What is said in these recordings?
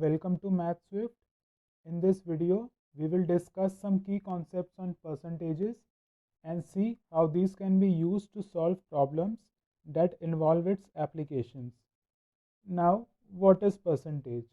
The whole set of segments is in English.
welcome to MathSwift. In this video, we will discuss some key concepts on percentages and see how these can be used to solve problems that involve its applications. Now, what is percentage?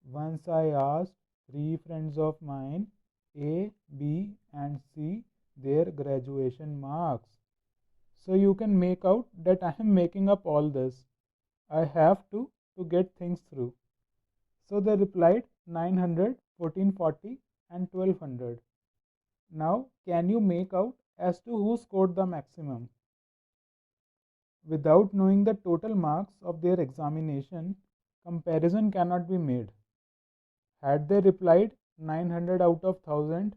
Once I asked three friends of mine, A, B and C, their graduation marks. So you can make out that I am making up all this. I have to get things through. So they replied 900, 1440 and 1200. Now can you make out as to who scored the maximum? Without knowing the total marks of their examination, comparison cannot be made. Had they replied 900 out of 1000,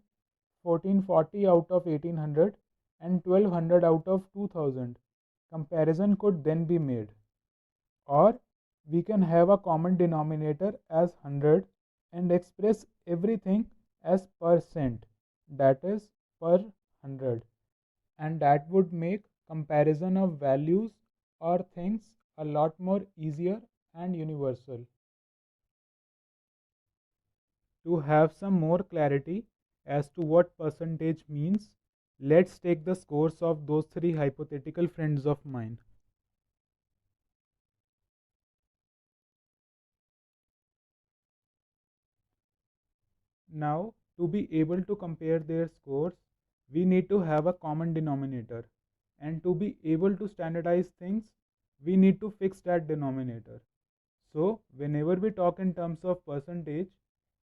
1440 out of 1800 and 1200 out of 2000, comparison could then be made. Or we can have a common denominator as 100 and express everything as percent, that is per 100, and that would make comparison of values or things a lot more easier and universal. To have some more clarity as to what percentage means, let's take the scores of those three hypothetical friends of mine. Now, to be able to compare their scores, we need to have a common denominator. And to be able to standardize things, we need to fix that denominator. So, whenever we talk in terms of percentage,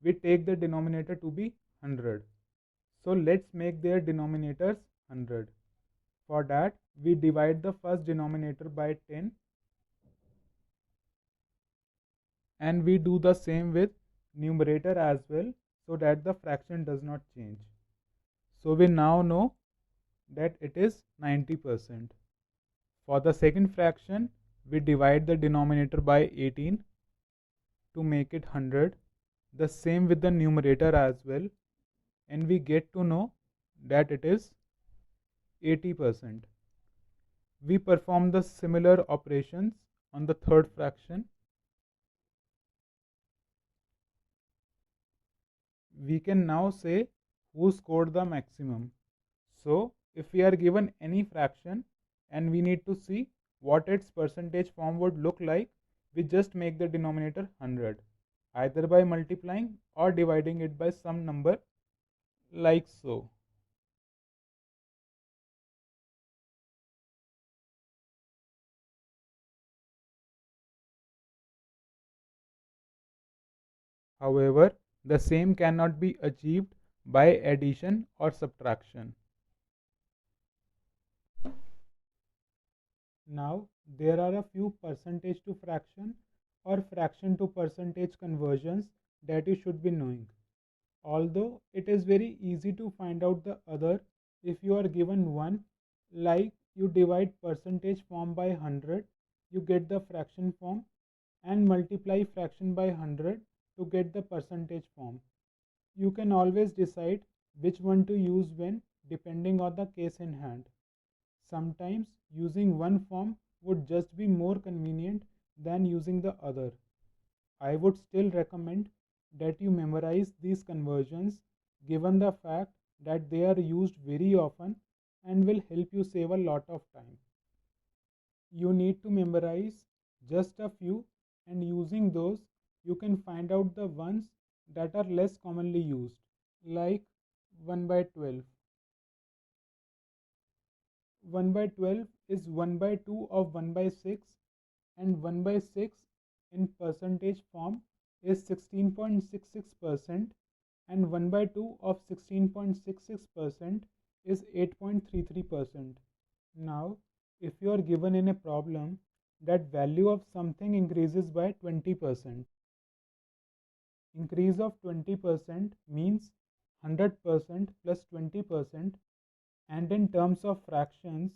we take the denominator to be 100. So, let's make their denominators 100. For that, we divide the first denominator by 10 and we do the same with numerator as well, so that the fraction does not change. So we now know that it is 90%. For the second fraction, we divide the denominator by 18 to make it 100. The same with the numerator as well, and we get to know that it is 80%. We perform the similar operations on the third fraction. We can now say who scored the maximum. So, if we are given any fraction and we need to see what its percentage form would look like, we just make the denominator 100, either by multiplying or dividing it by some number like so. However, the same cannot be achieved by addition or subtraction. Now, there are a few percentage to fraction or fraction to percentage conversions that you should be knowing. Although it is very easy to find out the other if you are given one, like you divide percentage form by 100, you get the fraction form, and multiply fraction by 100 to get the percentage form. You can always decide which one to use when, depending on the case in hand. Sometimes using one form would just be more convenient than using the other. I would still recommend that you memorize these conversions, given the fact that they are used very often and will help you save a lot of time. You need to memorize just a few, and using those you can find out the ones that are less commonly used, like 1 by 12. 1 by 12 is 1 by 2 of 1 by 6, and 1 by 6 in percentage form is 16.66%, and 1 by 2 of 16.66% is 8.33%. Now, if you are given in a problem that value of something increases by 20%, increase of 20% means 100% plus 20%, and in terms of fractions,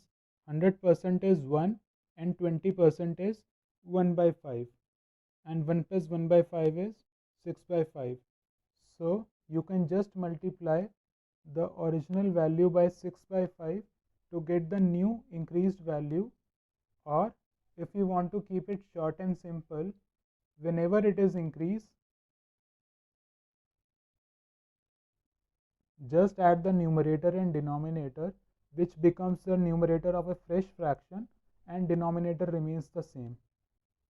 100% is 1 and 20% is 1 by 5, and 1 plus 1 by 5 is 6 by 5. So you can just multiply the original value by 6 by 5 to get the new increased value, or if you want to keep it short and simple, whenever it is increased, Just add the numerator and denominator, which becomes the numerator of a fresh fraction, and denominator remains the same.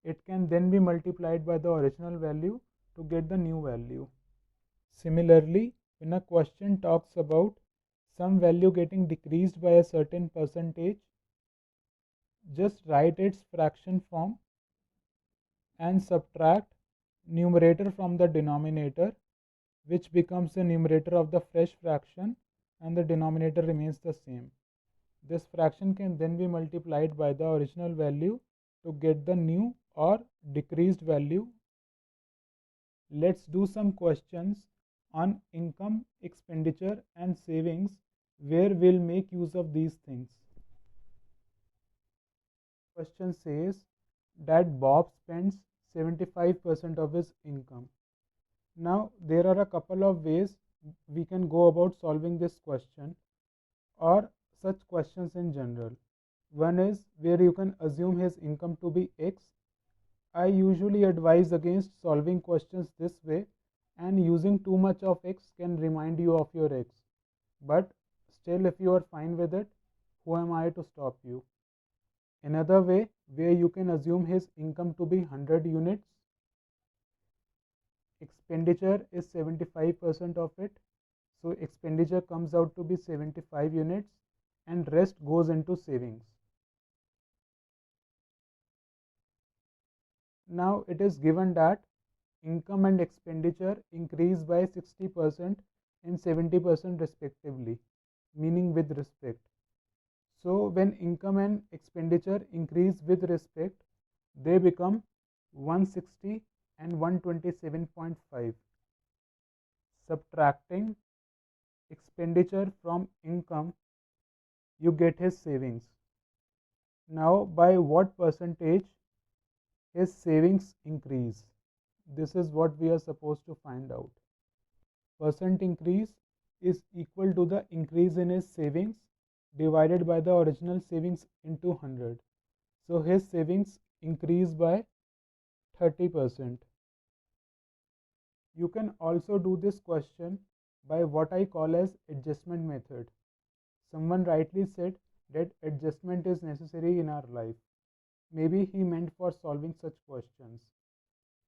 It can then be multiplied by the original value to get the new value. Similarly, when a question talks about some value getting decreased by a certain percentage, just write its fraction form and subtract numerator from the denominator, which becomes the numerator of the fresh fraction, and the denominator remains the same. This fraction can then be multiplied by the original value to get the new or decreased value. Let's do some questions on income, expenditure, and savings where we'll make use of these things. Question says that Bob spends 75% of his income. Now, there are a couple of ways we can go about solving this question or such questions in general. One is where you can assume his income to be X. I usually advise against solving questions this way, and using too much of X can remind you of your X. But still, if you are fine with it, who am I to stop you? Another way where you can assume his income to be 100 units, expenditure is 75% of it, so expenditure comes out to be 75 units and rest goes into savings. Now it is given that income and expenditure increase by 60% and 70% respectively, meaning with respect. So when income and expenditure increase with respect, they become 160 and 127.5. Subtracting expenditure from income, you get his savings. Now by what percentage his savings increase? This is what we are supposed to find out. Percent increase is equal to the increase in his savings divided by the original savings into 100. So his savings increase by 30%. You can also do this question by what I call as adjustment method. Someone rightly said that adjustment is necessary in our life. Maybe he meant for solving such questions.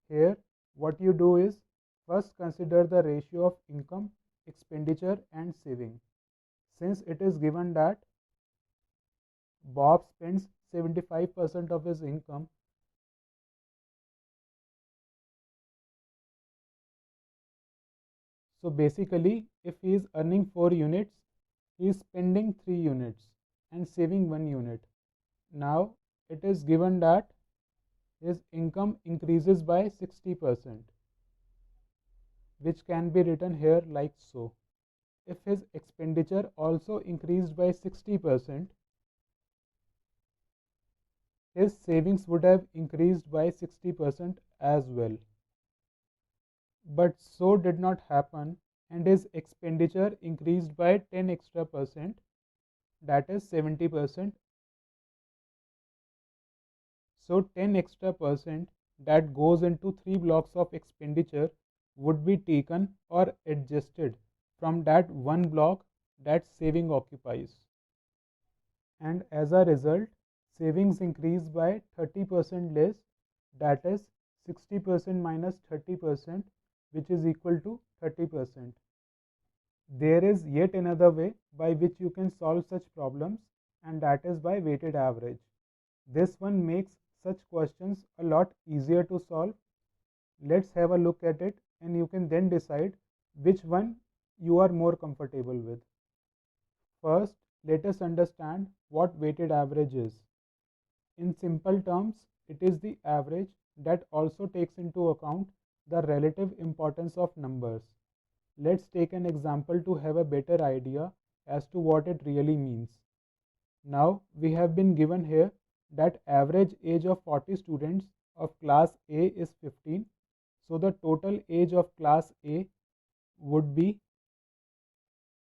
Here, what you do is first consider the ratio of income, expenditure, and saving. Since it is given that Bob spends 75% of his income, so basically if he is earning 4 units, he is spending 3 units and saving 1 unit. Now it is given that his income increases by 60%, which can be written here like so. If his expenditure also increased by 60%, his savings would have increased by 60% as well. But so did not happen, and his expenditure increased by 10 extra percent, that is 70%. So 10 extra percent that goes into 3 blocks of expenditure would be taken or adjusted from that one block that saving occupies. And as a result, savings increase by 30% less, that is 60% minus 30%, which is equal to 30%. There is yet another way by which you can solve such problems, and that is by weighted average. This one makes such questions a lot easier to solve. Let's have a look at it, and you can then decide which one you are more comfortable with. First, let us understand what weighted average is. In simple terms, it is the average that also takes into account the relative importance of numbers. Let's take an example to have a better idea as to what it really means. Now, we have been given here that average age of 40 students of class A is 15. So the total age of class A would be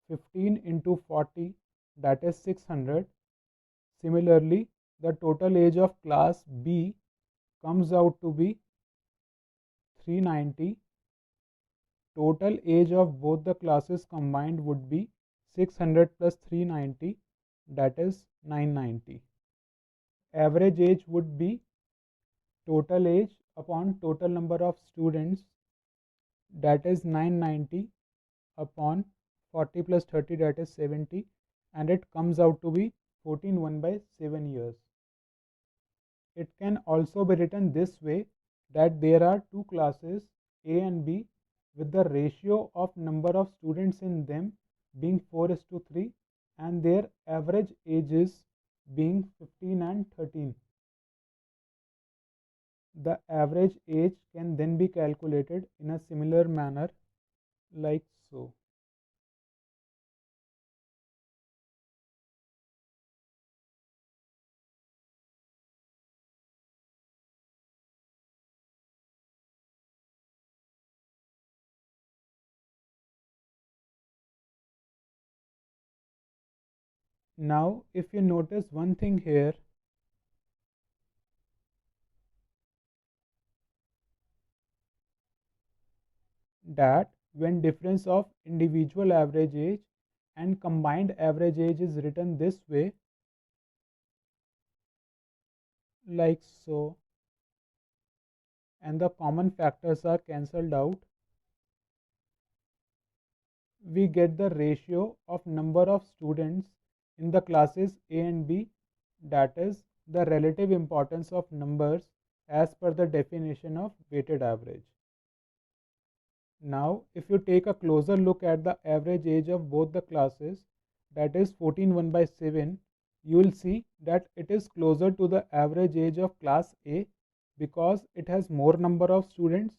15 into 40, that is 600. Similarly, the total age of class B comes out to be 390. total age of both the classes combined would be 600 plus 390, that is 990. Average age would be total age upon total number of students, that is 990 upon 40 plus 30, that is 70, and it comes out to be 14 1 by 7 years. It can also be written this way, that there are two classes A and B with the ratio of number of students in them being 4:3 and their average ages being 15 and 13. The average age can then be calculated in a similar manner like so. Now, if you notice one thing here, that when difference of individual average age and combined average age is written this way, like so, and the common factors are cancelled out, we get the ratio of number of students in the classes A and B, that is the relative importance of numbers as per the definition of weighted average. Now, if you take a closer look at the average age of both the classes, that is 14 1 by 7, you will see that it is closer to the average age of class A because it has more number of students,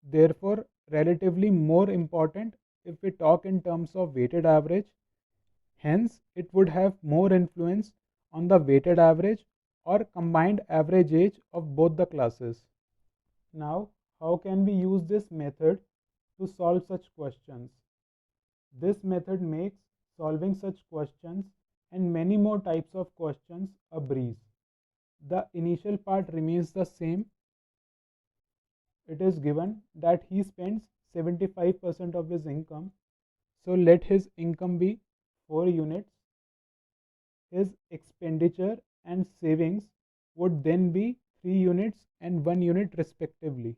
therefore relatively more important if we talk in terms of weighted average. Hence, it would have more influence on the weighted average or combined average age of both the classes. Now, how can we use this method to solve such questions? This method makes solving such questions and many more types of questions a breeze. The initial part remains the same. It is given that he spends 75% of his income. So let his income be 4 units. His expenditure and savings would then be 3 units and 1 unit respectively.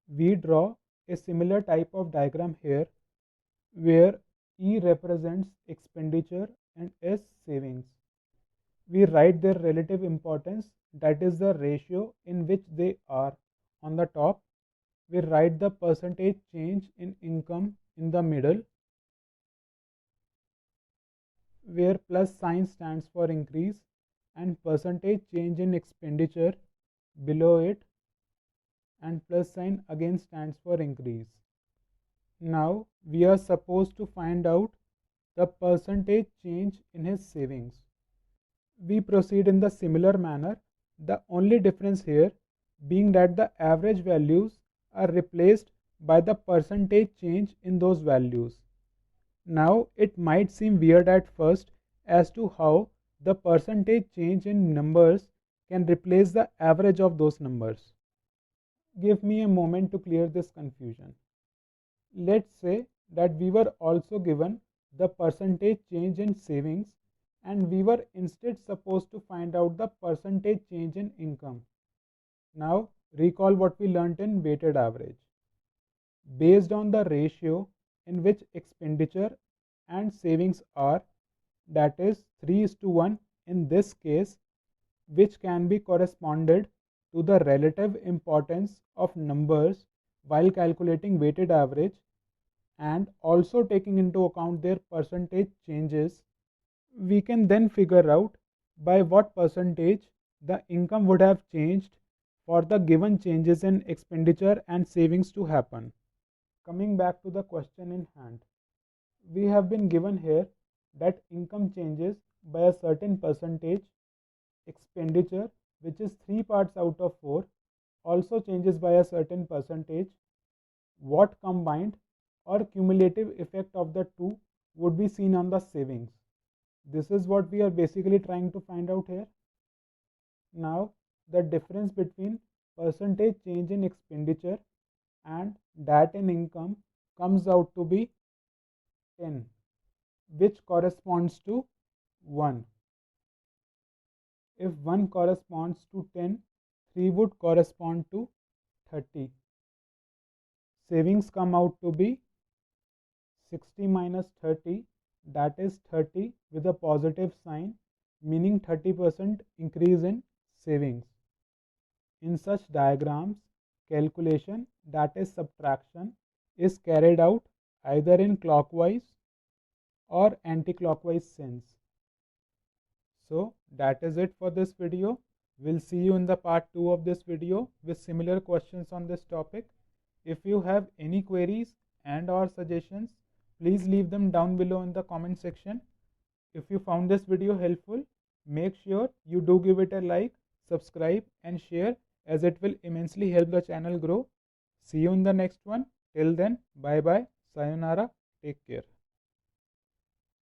We draw a similar type of diagram here where E represents expenditure and S savings. We write their relative importance, that is the ratio in which they are, on the top. We write the percentage change in income in the middle, where plus sign stands for increase, and percentage change in expenditure below it, and plus sign again stands for increase. Now we are supposed to find out the percentage change in his savings. We proceed in the similar manner, the only difference here being that the average values are replaced by the percentage change in those values. Now it might seem weird at first as to how the percentage change in numbers can replace the average of those numbers. Give me a moment to clear this confusion. Let's say that we were also given the percentage change in savings and we were instead supposed to find out the percentage change in income. Now recall what we learnt in weighted average. Based on the ratio in which expenditure and savings are, that is 3:1 in this case, which can be corresponded to the relative importance of numbers while calculating weighted average and also taking into account their percentage changes, we can then figure out by what percentage the income would have changed for the given changes in expenditure and savings to happen. Coming back to the question in hand, we have been given here that income changes by a certain percentage, expenditure, which is 3 parts out of 4, also changes by a certain percentage. What combined or cumulative effect of the two would be seen on the savings? This is what we are basically trying to find out here. Now, the difference between percentage change in expenditure and that in income comes out to be 10, which corresponds to 1. If 1 corresponds to 10, 3 would correspond to 30. Savings come out to be 60 minus 30, that is 30 with a positive sign, meaning 30% increase in savings. In such diagrams, calculation, that is subtraction, is carried out either in clockwise or anti-clockwise sense. So that is it for this video. We'll see you in the part 2 of this video with similar questions on this topic. If you have any queries and or suggestions, please leave them down below in the comment section. If you found this video helpful, make sure you do give it a like, subscribe and share, as it will immensely help the channel grow. See you in the next one. Till then, bye bye, sayonara, take care.